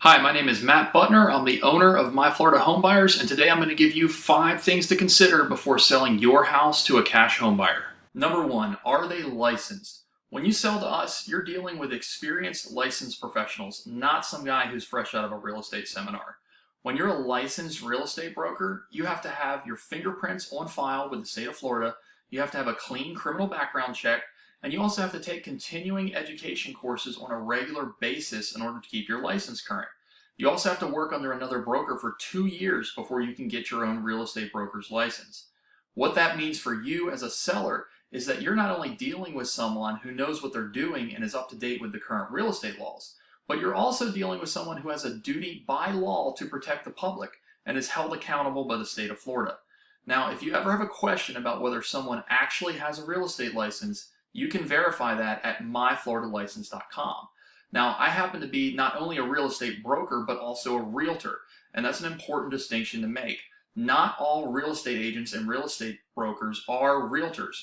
Hi, my name is Matt Butner. I'm the owner of My Florida Homebuyers, and today I'm going to give you 5 things to consider before selling your house to a cash home buyer. Number 1, are they licensed? When you sell to us, you're dealing with experienced licensed professionals, not some guy who's fresh out of a real estate seminar. When you're a licensed real estate broker, you have to have your fingerprints on file with the state of Florida, you have to have a clean criminal background check, and you also have to take continuing education courses on a regular basis in order to keep your license current. You also have to work under another broker for 2 years before you can get your own real estate broker's license. What that means for you as a seller is that you're not only dealing with someone who knows what they're doing and is up to date with the current real estate laws, but you're also dealing with someone who has a duty by law to protect the public and is held accountable by the state of Florida. Now, if you ever have a question about whether someone actually has a real estate license, you can verify that at myfloridalicense.com. Now, I happen to be not only a real estate broker, but also a realtor, and that's an important distinction to make. Not all real estate agents and real estate brokers are realtors.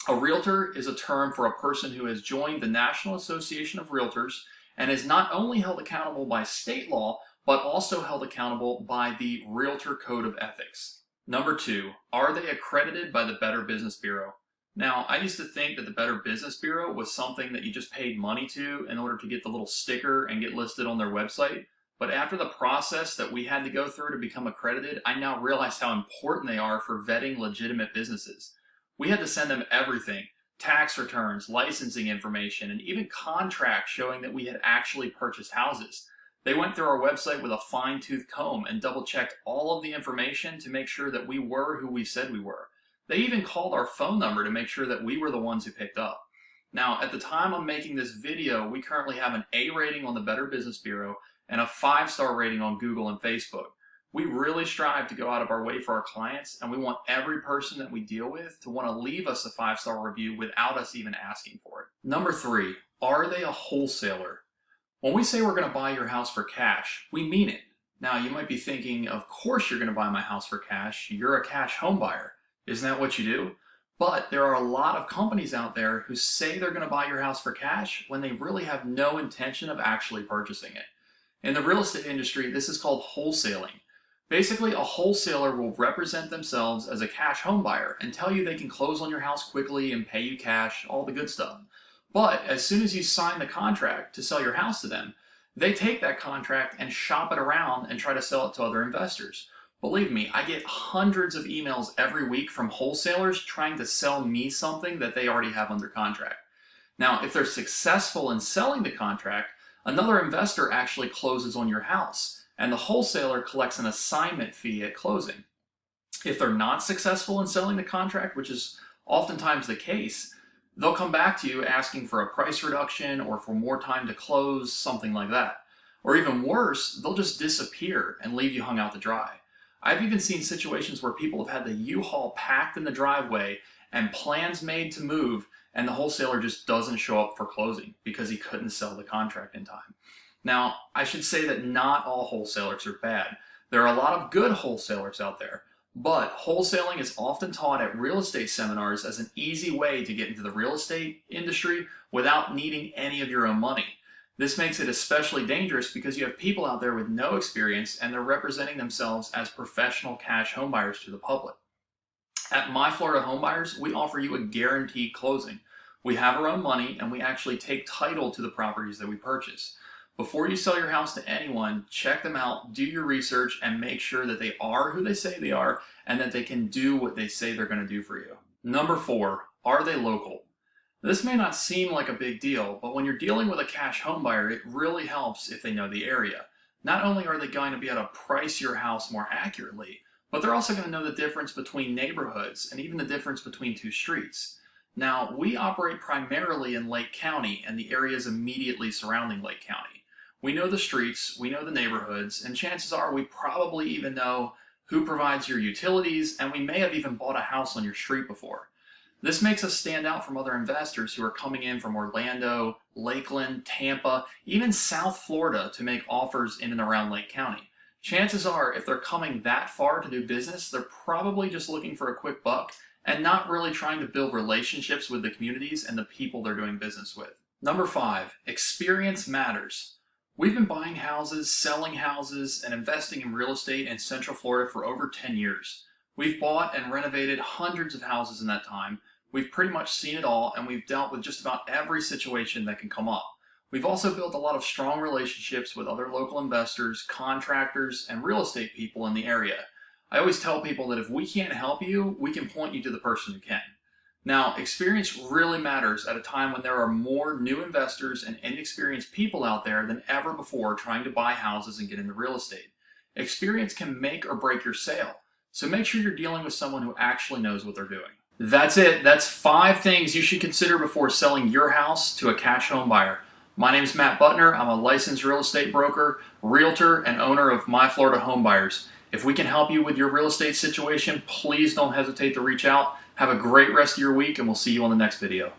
A realtor is a term for a person who has joined the National Association of Realtors and is not only held accountable by state law, but also held accountable by the Realtor Code of Ethics. Number 2, are they accredited by the Better Business Bureau? Now, I used to think that the Better Business Bureau was something that you just paid money to in order to get the little sticker and get listed on their website. But after the process that we had to go through to become accredited, I now realize how important they are for vetting legitimate businesses. We had to send them everything: tax returns, licensing information, and even contracts showing that we had actually purchased houses. They went through our website with a fine-tooth comb and double-checked all of the information to make sure that we were who we said we were. They even called our phone number to make sure that we were the ones who picked up. Now, at the time I'm making this video, we currently have an A rating on the Better Business Bureau and a 5-star rating on Google and Facebook. We really strive to go out of our way for our clients, and we want every person that we deal with to want to leave us a 5-star review without us even asking for it. Number 3, are they a wholesaler? When we say we're going to buy your house for cash, we mean it. Now, you might be thinking, of course you're going to buy my house for cash. You're a cash home buyer. Isn't that what you do? But there are a lot of companies out there who say they're going to buy your house for cash when they really have no intention of actually purchasing it. In the real estate industry, this is called wholesaling. Basically, a wholesaler will represent themselves as a cash home buyer and tell you they can close on your house quickly and pay you cash, all the good stuff. But as soon as you sign the contract to sell your house to them, they take that contract and shop it around and try to sell it to other investors. Believe me, I get hundreds of emails every week from wholesalers trying to sell me something that they already have under contract. Now, if they're successful in selling the contract, another investor actually closes on your house, and the wholesaler collects an assignment fee at closing. If they're not successful in selling the contract, which is oftentimes the case, they'll come back to you asking for a price reduction or for more time to close, something like that. Or even worse, they'll just disappear and leave you hung out to dry. I've even seen situations where people have had the U-Haul packed in the driveway and plans made to move, and the wholesaler just doesn't show up for closing because he couldn't sell the contract in time. Now, I should say that not all wholesalers are bad. There are a lot of good wholesalers out there, but wholesaling is often taught at real estate seminars as an easy way to get into the real estate industry without needing any of your own money. This makes it especially dangerous because you have people out there with no experience and they're representing themselves as professional cash homebuyers to the public. At My Florida Homebuyers, we offer you a guaranteed closing. We have our own money and we actually take title to the properties that we purchase. Before you sell your house to anyone, check them out, do your research, and make sure that they are who they say they are and that they can do what they say they're going to do for you. Number 4, are they local? This may not seem like a big deal, but when you're dealing with a cash home buyer, it really helps if they know the area. Not only are they going to be able to price your house more accurately, but they're also going to know the difference between neighborhoods and even the difference between 2 streets. Now, we operate primarily in Lake County and the areas immediately surrounding Lake County. We know the streets, we know the neighborhoods, and chances are we probably even know who provides your utilities, and we may have even bought a house on your street before. This makes us stand out from other investors who are coming in from Orlando, Lakeland, Tampa, even South Florida to make offers in and around Lake County. Chances are, if they're coming that far to do business, they're probably just looking for a quick buck and not really trying to build relationships with the communities and the people they're doing business with. Number 5, experience matters. We've been buying houses, selling houses, and investing in real estate in Central Florida for over 10 years. We've bought and renovated hundreds of houses in that time. We've pretty much seen it all, and we've dealt with just about every situation that can come up. We've also built a lot of strong relationships with other local investors, contractors, and real estate people in the area. I always tell people that if we can't help you, we can point you to the person who can. Now, experience really matters at a time when there are more new investors and inexperienced people out there than ever before trying to buy houses and get into real estate. Experience can make or break your sale, so make sure you're dealing with someone who actually knows what they're doing. That's it. That's 5 things you should consider before selling your house to a cash home buyer. My name is Matt Butner. I'm a licensed real estate broker, realtor, and owner of My Florida Home Buyers. If we can help you with your real estate situation, please don't hesitate to reach out. Have a great rest of your week, and we'll see you on the next video.